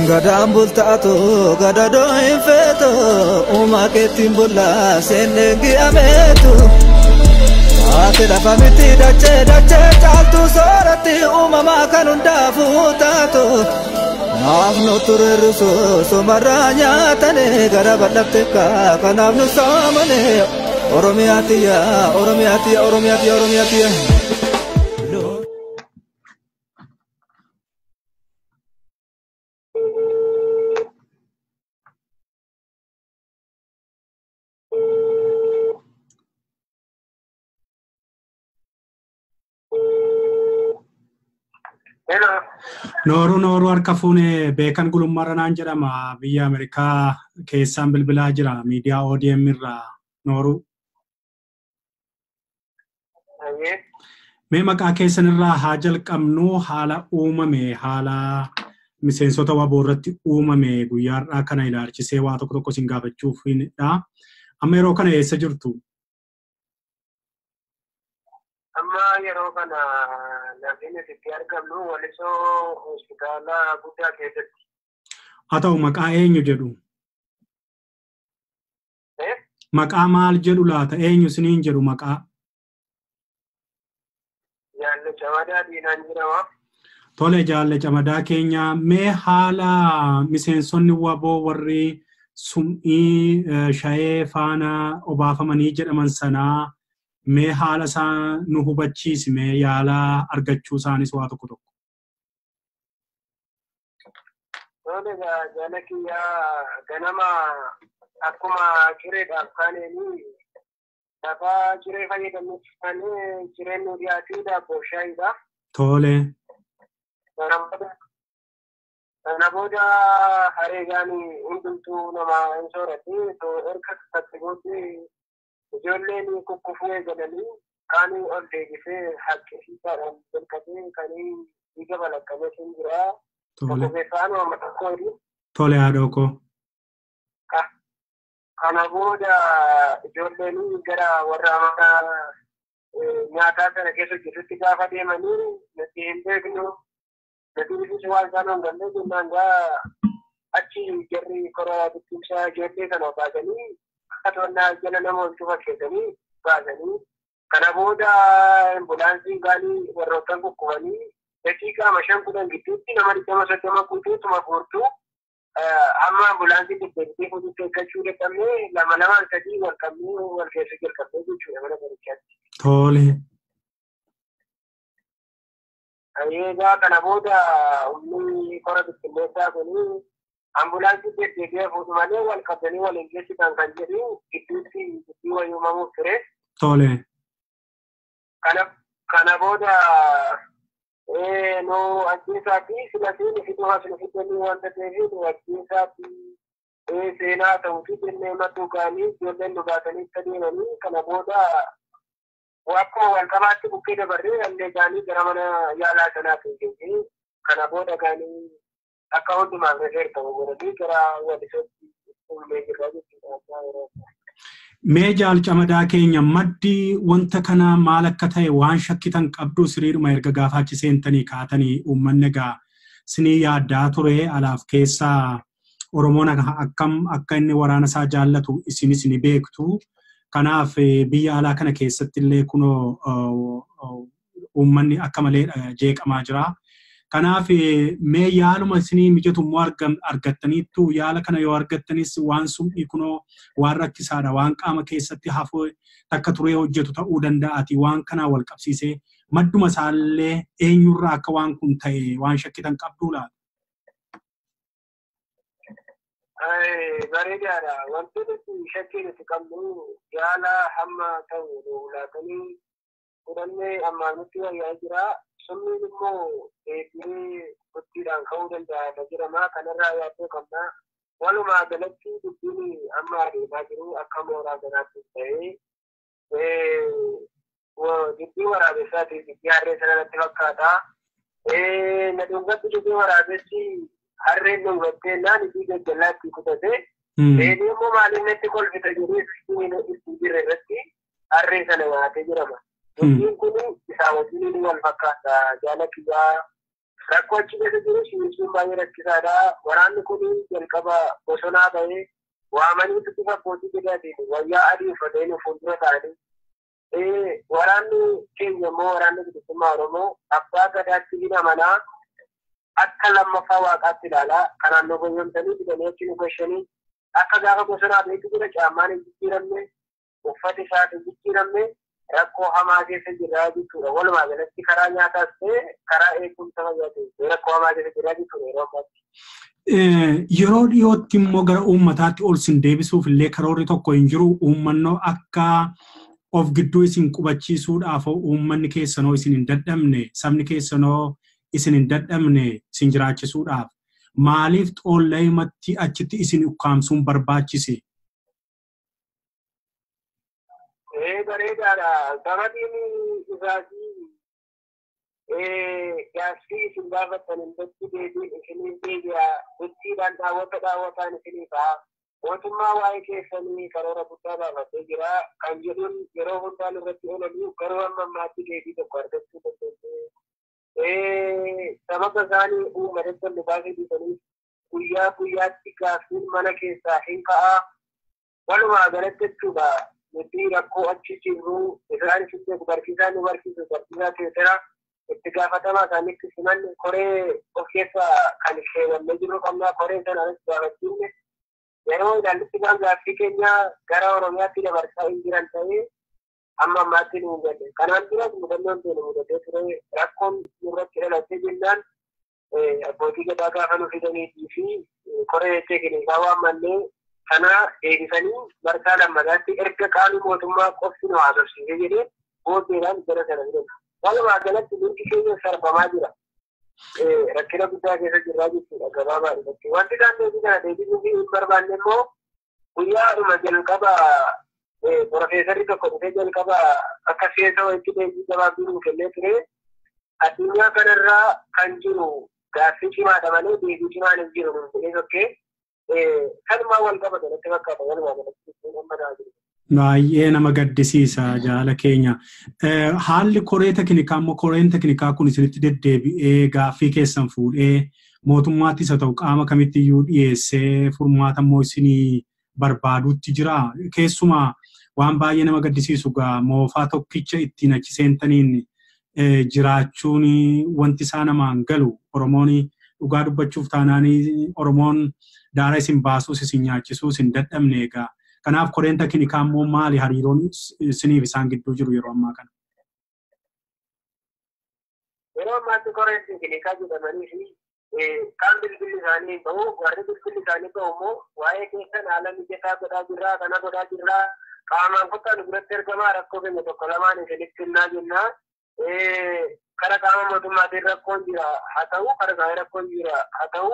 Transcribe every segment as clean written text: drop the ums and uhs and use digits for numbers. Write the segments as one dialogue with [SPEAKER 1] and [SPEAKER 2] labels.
[SPEAKER 1] Gadaan bultaatu gadadoo hin feetu uumaa keetiin bullaa seennee gi'ameetu ati lafa miti dachee caaltu sooratti uumamaa kan hundaafuu taatu naaf nu turerrisu sumarraa nyaatane gara bal'atte kanaaf nu soomane Oromiyaatiyya Oromiyaatiyya Oromiyaatiyya Oromiyaatiyya.
[SPEAKER 2] Nooru harka fuune beekan gulummaranaan jedhama biyya Ameerikaa keessaan bilbilaa jira miidiyaa ODM irraa Nooru. Mee maqaa keessan irraa haa jalqabnu haala uumame haala miseensota waboo irratti uumame guyyaarraa kana ilaalchisee waa tokko isin gaafachuufidha. Amma yeroo kana eessa jirtu?
[SPEAKER 3] Amma yeroo kana Naafin itti argamnu Walisoo hospitaala guddaa keessatti.
[SPEAKER 2] Haa ta'u maqaa eenyu jedhu? Maqaa maal jedhu laata? Eenyu isiniin jedhu maqaa?
[SPEAKER 3] Jaalle Camadaa Diinaan jedhama.
[SPEAKER 2] Tole Jaalle Camadaa keenya mee haala miseensonni waboo warri sum'ii shayee faana obaafamanii jedhaman sanaa mee haala isaa nu hubachiisi mee yaala argachuu isaanis waa tokko.
[SPEAKER 3] Tole jala kiyyaa ganama akkuma cireedhaaf kaaneeni lafa ciree fayyadamuuf kaanee cireen nu dhiyaatii daabboo shaayiidha.
[SPEAKER 2] Tole.
[SPEAKER 3] Kana booda hareegaan hundumtuu nama hin soorate erga kattibootti ijoolleen kukkufuu eegalanii kaanii ol deebisee haqqisiisaadhaan jalqabee kanii dhiiga balaqqamee hin jira. Tokko keessaan ooma tokkooti.
[SPEAKER 2] Tole haadhoko.
[SPEAKER 3] Kana booda ijoolleen gara warra mana nyaataa sana keessa hojjetutti gaafa deemanii nuti hin beeknu. Nuti ibsu waan isaan hin dandeenye jennaan achi jarri koraa bittinsaa ijoollee kana baasanii Atonna jala nama walitti fakkeessanii baasanii kana booda ambulaansii gaanii warroottan kukkubanii daqiiqaa 5-10 gidduutti nama 20-30 guutuutuma guurtuu amma ambulaansii deddeebitee fuututti eeggachuu dadhabnee lama sadii wal qabnee wal keessa jalqabnee jechuudha mana barichaatti.
[SPEAKER 2] Tole.
[SPEAKER 3] Eegaa kana booda humni kora bittinneessaa kunii ambulaansii deddeebi'ee fuudhu malee wal qabanii waliin geessisan kan jedhu gidduutti giddu wayyuumamuuf ture.
[SPEAKER 2] Tole.
[SPEAKER 3] Kana booda nu ajjeesaatti silasiin fiduu haasnu fidanii wanta ta'eef nu ajjeesaatti seenaa ta'uuti jennee madduu ga'anii ijoolleen nu baasanii itti deemanii kana booda akkuma wal qabaatti bukkee dabarree illee ga'anii gara mana yaalaa sanaatiin geessee kana booda ga'anii akka hundumaaf referta godhanii gara Walisootti uumee jirra jechuudha.
[SPEAKER 2] Mee Jaal Camadaa keenya maddi wanta kana maal akka ta'e waan shakkitan qabdu siriiruma erga gaafachi seentanii kaatanii uummanni egaa sinii yaaddaa ture alaaf keessaa Oromoon akkam akka inni waraana isaa jaallatu isinis ni beektu. Kanaaf biyya alaa kana keessatti illee kunoo uummanni akka malee jeeqamaa jira. Kanaaf mee yaaluma isinii mijatummoo argattaniittu yaala kana yoo argattanis waan sum'ii kunoo waan rakkisaadha waan qaama keessatti hafoo takka turee hojjetu ta'uu danda'ati waan kanaa wal qabsiisee madduma isaallee eenyurraa akka waan kun ta'e waan shakkitan qabduu laata?
[SPEAKER 3] Bareedaadha. Wantoonni shakkii nuti qabnu yaala hamma ta'u laatanii fudhannee ammaan nutti wayyaa jira. Summiin immoo deebi'ee guddiidhaan ka'uu danda'a jedhama. Kanarraa yaaddoo qabna. Walumaa galatti dubbiin amma adeemaa jiru akka mooraa ganaatti ta'ee dubbii waraabessaati dubbii harree sanatti fakkaata. Na dhungatti dubbii waraabessi harreen dhungattee naan itti gajjallaatti kutate. Deebii immoo maaliin natti kolfita jedhee itti jirre irratti harree sana nyaatee jirama. Dubbiin kun isaa wajjin wal fakkaata jaala kiyyaa rakkoo achi keessa jiru si'isuun baay'ee rakkisaadha. Waraanni kun jalqaba bosonaa ta'ee waamanii bifa abbootii gadaatiin wayyaa adii uffatanii fuuldura ta'anii waraanni keenya immoo waraanni bilisummaa Oromoo abbaa gadaatti hidhamanaa akka lammaffaa waaqaatti ilaalaa kanaan nu goyyomsanii fidanii achi nu gashanii akka gaafa bosonaa beeku jira caammaan hin jijjiiramne uffati isaas hin jijjiiramne rakkoo hamaa keessa jirraa jechuudha. Walumaa galatti karaa nyaataas ta'e karaa eegumsa fayyaa ta'e rakkoo hamaa keessa jirraa jechuudha yeroo ammaatti.
[SPEAKER 2] Yeroo dhiyootti immoo gara uummataatti ol sin deebisuuf illee karoorri tokko hin jiru. Uummannoo akka of gidduu isin qubachiisuudhaaf uummanni keessanoo isin hin dadhabne sabni keessanoo isin hin dadhabne isin jiraachisuudhaaf maaliif xoollaymatti achitti isin ukkaamsuun barbaachise?
[SPEAKER 3] Bareedaadha. Sababiin isaatii gaaffii isin gaafatan irratti deebiin isiniif deebi'a. Guttiidhaan daawwataan isinii ta'a. Mootummaa waa'ee keessanii karoora guddaa baafatee jira. Kan jedhuun yeroo hundaan irratti oolanii garuu amma ammaatti deebii tokko argachuu dandeenye. Sababa isaanii uummatatti ol baasee dhiisanii guyyaa guyyaatti gaaffiin mana keessaa hin ka'a. Walumaa galatti jechuudha. Nuti rakkoo achi jirru isaan itti barsiisaan nu barsiisu barsiisaa teessera itti gaafatamaa isaaniitti simanni koree of keessa kan keewwannee jirru qabna koree sanaanis gaafachiifne yeroo ilaallutti waan gaaffii keenya gara Oromiyaatti dabarsaa hin jiran ta'ee amma ammaatti nu mudanne. Kanaan duras mudannoon ta'e nu mudatee ture rakkoon nurratti dhalatee jennaan abbootii gadaa gaafa nu fidaniitii fi koree teekinikaa waamannee kana deebisanii marsaa lammataatti erga qaamni mootummaa qofti nu haasofsiisee jedhee booddeedhaan jala sana fidanna. Walumaa galatti mirgi keenya sarbamaa jira. Rakkina guddaa keessa jirraa jechuudha gabaabaadhumatti. Wanti isaan deebii kana deebisuu fi hin barbaanne immoo guyyaadhuma jalqaba Profeesarri tokko dhufee jalqaba akka seesa walitti deebii gabaabduu nuu kennee ture. Addunyaa kanarraa kan jiru gaaffii cimaadha malee deebii cimaan hin jiru nuun jedhee sokkee kanuma wal qabate irratti fakkaata walumaa galatti ammanaa jiru.
[SPEAKER 2] Baay'ee nama gaddisiisa jaala keenya. Haalli koree teknikaa immoo koreen teknikaa kun isinitti deddeebi'ee gaaffii keessan fuudhee mootummaattis haa ta'u qaama kamittiyyuu dhiyeessee furmaata immoo isinii barbaaduutti jira. Keessumaa waan baay'ee nama gaddisiisu gaa moofaa tokkicha ittiin achi seentaniin jiraachuun wanti isaa namaan galu Oromoon dhugaa dubbachuuf taanaanii Oromoon daara isin baasuus isin nyaachisuus hin dadhabne egaa. Kanaaf koreen teknikaa immoo maali hariiroon isiniif isaan gidduu jiru yeroo ammaa kana?
[SPEAKER 3] Yeroo ammaatti koreen teknikaa jedhamanii fi kaan bilbilli isaanii bahu warri bilbilli isaanii bahu immoo waa'ee keessan haala mijataa godhaa jirraa kana godhaa jirraa qaamaan kottaa nu biratti ergamaa rakkoo keenya tokko lamaan isinitti kennaa jennaa. Kara qaama mootummaatiin rakkoon jira haa ta'u kara qaama rakkoon jira haa ta'u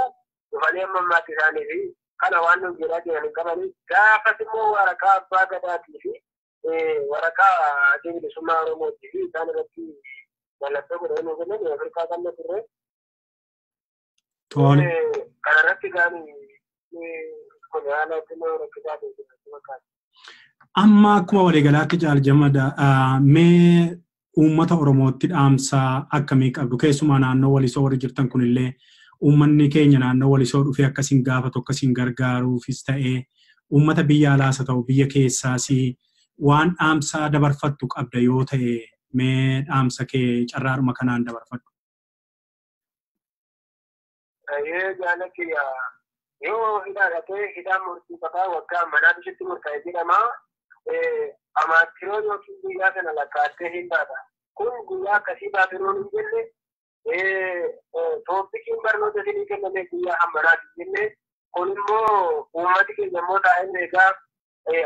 [SPEAKER 3] dhufanii amma ammaatti isaanii fi kana waan nuuf jedhaa jiran hin qabanii gaafas immoo waraqaa abbaa gadaatii fi waraqaa bilisummaa Oromootii fi isaan irratti mallattoo godhanii nuuf kennan Afrikaa kan turre. Kana irratti gaanii kun haala itti rakkisaa ta'e.
[SPEAKER 2] Amma akkuma waliigalaatti jaaljamada mee uummata Oromootti dhaamsaa akkamii qabdu? Keessumaa naannoo Walisoo warri jirtan kunillee uummanni keenya naannoo Walisoo dhufee akkasiin gaafatu akkasiin gargaaruufis ta'ee uummata biyya alaas haa ta'u biyya keessaas waan dhaamsaa dabarfattu qabda yoo ta'e mee dhaamsa kee carraadhuma kanaan dabarfadhu.
[SPEAKER 3] Jaalatti yoo hidhaadhatee hidhaan murtii bakka waggaa manaa bishitti murtaa'e jedhama. Amaatiroon yookiin guyyaa kana lakkaattee hin baata. Kun guyyaa akkasii baatiroon hin jenne tooppikiin barnoota isinii kenname guyyaa hammanaati jenne kun immoo uummati keenya immoo taa'een eegaa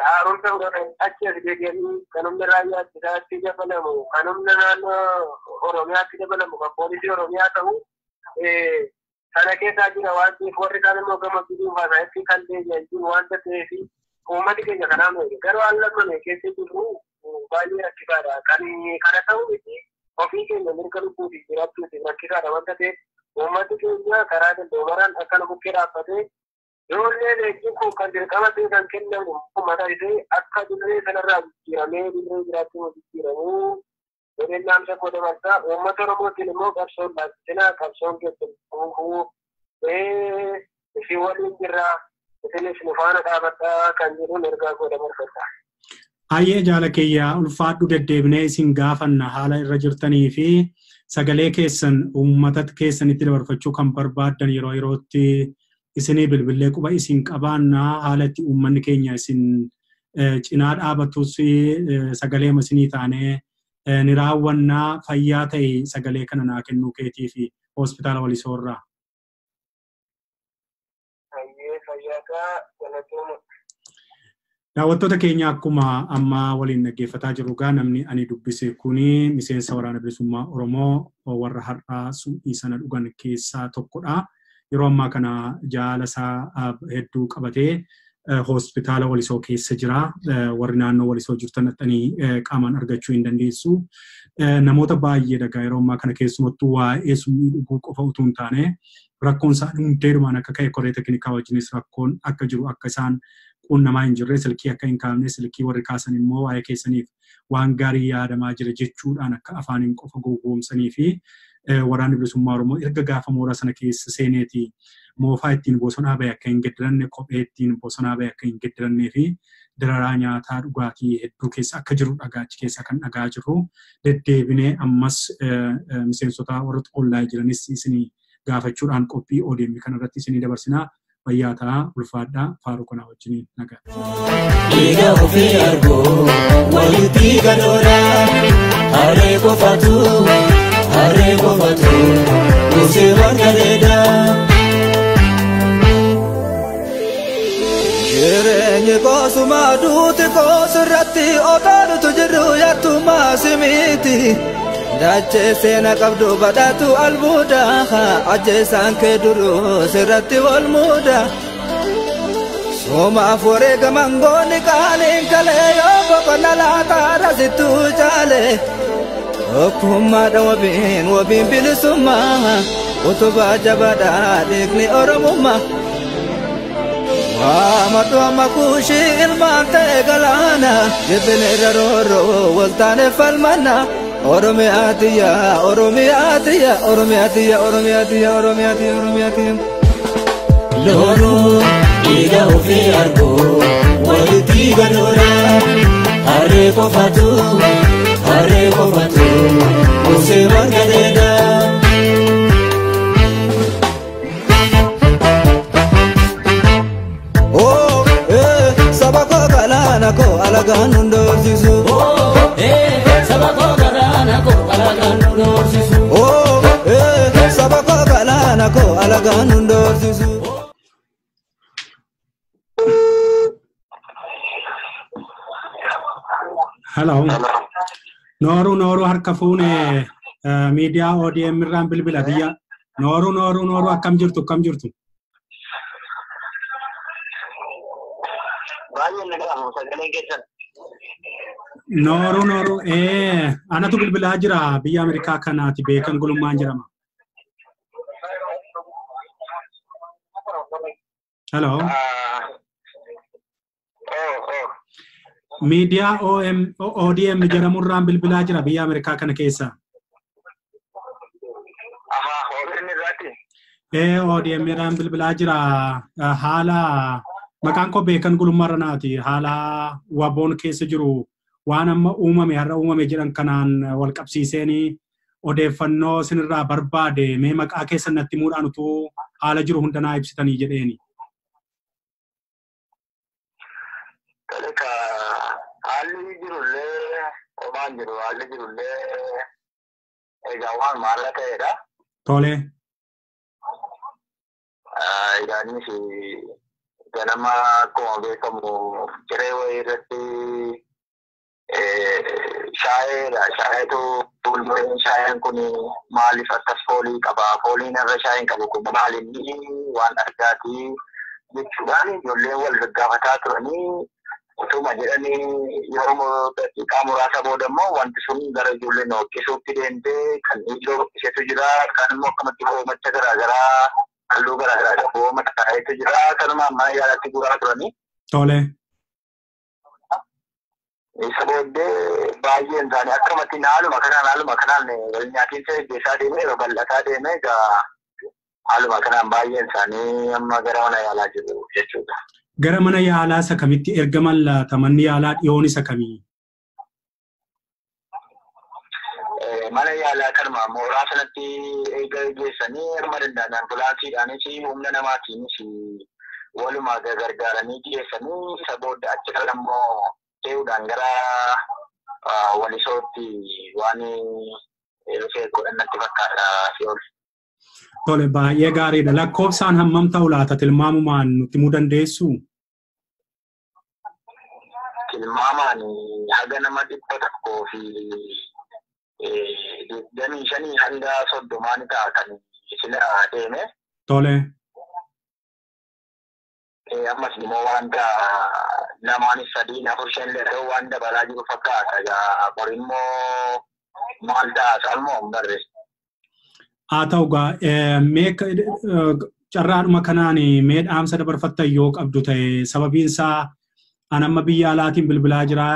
[SPEAKER 3] haaromsa fudhatan achi as deebi'anii kan humna raayyaa ittisaatti dabalamu kan humna naannoo Oromiyaatti dabalamu kan poolisii Oromiyaa ta'u sana keessaa jira waan ta'eef warri kaan immoo gama bidiin faasaatti kan deebi'an jiru waan ta'eef uummati keenya kanaan garuu waan lammame keessa jiru baay'ee rakkisaadha. Kana ta'uu miti ofii keenya mirga lubbuutiif jiraachuutiif rakkisaadha wanta ta'eef uummati keenya karaa danda'umaraan akkana bukkee dhaabbatee yoollee leenjiin kun kan dirqama ta'e kan kennamu uummata isee akka dirree sanarraa jijjiiramee dirree jiraachuu jijjiiramuu Odeeffannoo isa kooda marsaa uummata Oromootiin immoo qabsoon laattinaa qabsoon keessatti isin waliin jirra isinis nu faana dhaabadhaa kan jedhuun ergaa kooda marfata.
[SPEAKER 2] Ayyee jaalakeyyaa ulfaadhu deddeebinee isin gaafanna haala irra jirtanii fi sagalee keessan uummata keessanitti dabarfachuu kan barbaaddan yeroo yerootti isinii bilbilee quba isin qabaannaa haala itti uummanni keenya isin cinaa dhaabatus sagalee isinii taanee ni raawwannaa fayyaa ta'e sagalee kana naa kennuu keetii fi hospitaala Walisoorraa. Daawwattoota keenya akkuma amma waliin dhaggeeffataa jirru gaa namni ani dubbise kuni miseensa waraana bilisummaa Oromoo warra har'aa su'ii sana dhugan keessaa tokkodha. Yeroo ammaa kana jaala isaa hedduu qabatee hospitaala Walisoo keessa jira. Warri naannoo Walisoo jirtan dhaqanii qaamaan argachuu hin dandeessu. Namoota baay'ee dhagaa yeroo ammaa kana keessumattuu waa'ee summii dhuguu qofa utuu hin taane rakkoon isaan hundeerumaan akka ka'e koree teknikaa wajjinis rakkoon akka jiru akka isaan quunnamaa hin jirre silkii akka hin kaafne silkii warri kaasan immoo waa'ee keessaniif waan gaarii yaadamaa jira jechuudhaan akka afaaniin qofa gowwoomsanii fi waraanni bilisummaa Oromoo erga gaafa mooraa sana keessa seeneeti moofaa ittiin bosonaa bahe akka hin geddiranne kophee ittiin bosonaa bahe akka hin geddirannee fi dararaa nyaataa dhugaatii hedduu keessa akka jiru dhagaachi keessa kan dhagaa jirru deddeebinee ammas miseensota warra ollaa jiranis isinii gaafachuudhaan qophii ODM kanarratti isinii dabarsinaa. Fayyaataa ulfaadhaa faaruu kanaa wajjiniin nagaa.
[SPEAKER 1] Dhiiga ofii arguu walitti gadooraa harree qofatu gosi wargareedhaa. Jireenyi koosumaa duuti koosirratti otaalutu jirru yattumaa simiti. Dachee seena qabdu badhaatu albuuda ajjeesaan kee duruu sirratti wal muuda. Soomaaf wareegaman goonni qaaliin kalee yoo boqonna laataa rasittuu jaale. Tokkummaadha wabiin bilisummaa utubaa jabaadhaa dhiigni Oromummaa. Waamatu amma kuushii ilmaan ta'e galaana jibbine irra roorroo waltaane falmanna. Oromiyaatiya. Loonuu dhiiga ofii arguu walitti gadooraa harree qofatu gosi wargareedhaa. Saba koo galaana koo alagaan hundoorsisu. Saba koo galaana koo alagaan hundoorsisu.
[SPEAKER 2] Hello. Nooru harka fuune miidiyaa ODM irraan bilbila biyya. Nooru akkam jirtu?
[SPEAKER 3] Baay'ee nagamu sagalee keessan.
[SPEAKER 2] Nooru anatu bilbilaa jira biyya Ameerikaa kanaati beekan gulummaan jedhama. Hello. Miidiyaa ODM jedhamurraan bilbilaa jira biyya Ameerikaa kana keessa. ODM irraan bilbilaa jira haala maqaan koo beekan gulummaarra naati haala waboon keessa jiru waan amma har'a uumame jedhan kanaan wal qabsiiseenii odeeffannoo sinirraa barbaade mee maqaa keessan natti muudhaan utuu haala jiru hundanaa ibsitanii jedheeni.
[SPEAKER 3] Haalli jirullee egaa waan maalla ta'edha.
[SPEAKER 2] Tole.
[SPEAKER 3] Egaannis ganama akkuma beekamu ciree wayii irratti shaayeetu shaayeen kun maaliif akkas foolii qaba? Fooliin irra shaayeen qabu kun maalinni waan argaati jechuudhaan ijoolleen wal gaggaafataa turanii utuma jedhanii yeroo daqiiqaa muraasa booda immoo wanti sun gara ijoolleen hoqqisuutti deemtee kan iddoo isheetu jira kan immoo akkamatti hoomacha garaagaraa halluu garaagaraa hooma taa'eetu jira kanuma amma yaalatti guraa turanii.
[SPEAKER 2] Tole.
[SPEAKER 3] Isa booddee baay'een isaanii akkamatti haaluma kanaan wal nyaatinsa hiddeessaa deemee yeroo bal'ataa deemee egaa haaluma kanaan baay'een isaanii amma gara mana yaalaa jiru jechuudha.
[SPEAKER 2] Gara mana yaalaa isa kamitti ergaman laata? Manni yaalaa dhiyoon isa kamii?
[SPEAKER 3] Mana yaalaa kanuma mooraa sanatti eega geessanii amma danda'an ambulaansiidhaanis humna namaatiinis walumaa gargaaranii geessanii isa booda achi immoo teewudhaan gara Walisootti waan dhufee godhannatti fakkaata si ol.
[SPEAKER 2] Tole baay'ee gaariidha. Lakkoofsaan hammam ta'u laata tilmaamumaan nutti himuu dandeessu?
[SPEAKER 3] Tilmaamaan haga nama 100 fi 25 hanga 30 ta'a kan sila deeme.
[SPEAKER 2] Tole.
[SPEAKER 3] Ammas immoo wanta namaanis 3-4 ta'u waan dabalaa jiru fakkaata. Bor immoo maal ta'a salmoo hin barreessu.
[SPEAKER 2] Haa ta'u carraadhuma kanaan mee dhaamsa dabarfattan yoo qabdu ta'e sababiin isaa an amma biyya alaatiin bilbilaa jira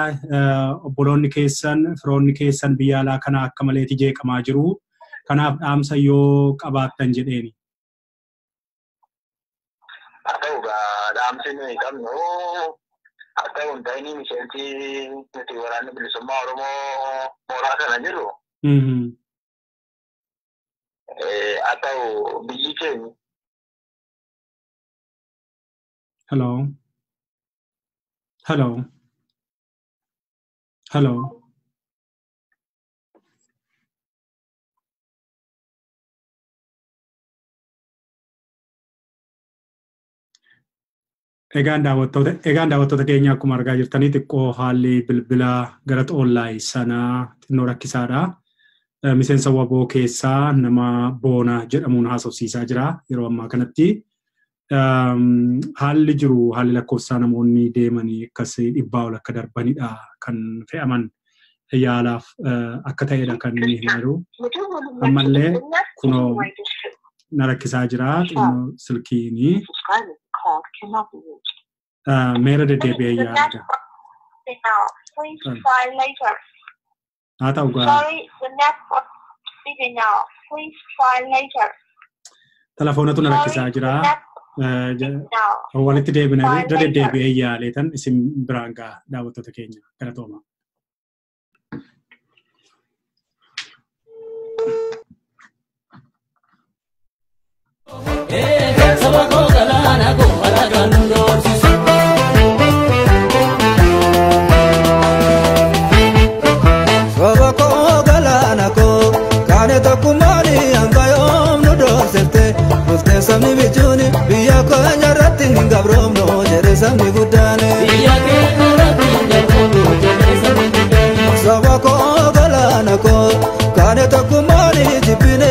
[SPEAKER 2] obboloonni keessan firoonni keessan biyya alaa kana akka maleeti jeeqamaa jiru. Kanaaf dhaamsa yoo qabaattan jedheeni.
[SPEAKER 3] Haa ta'u dhaamsi nuyi qabnu haa ta'u hin ta'inii miseensi nuti waraanni bilisummaa Oromoo mooraa kana jiru. Atau biji keenya.
[SPEAKER 2] Hello. Hello. Hello. Egaan daawwattoota keenya akkuma argaa jirtanii xiqqoo haalli bilbilaa gara online sanaa xinnoo rakkisaadha. Miseensa waboo keessaa nama Boona jedhamuun haasofsiisaa jira yeroo ammaa kanatti. Haalli jiru haalli lakkoofsaa namoonni deemanii akkas 100 ol akka darbanidha kan fe'aman yaalaaf akka ta'edha kan inni himu. Ammallee kunoo na rakkisaa jira xinnoo silkiini. Meera deddeebi'ee yaada. Haa ta'u telefoonatu na rakkisaa jira. Walitti deebinee deddeebi'ee yaaleetan isin biraan gaa daawwattoota keenya galatooma.
[SPEAKER 1] Samni bijuni biya ko nyarati ngabromo jere samni gudane biya ke nyarati ngabromo jere samni gudane sawa ko galana ko kane to kumani jipine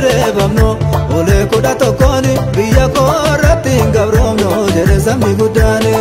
[SPEAKER 1] rebamno ole koda to koni biya ko rati ngabromo jere samni gudane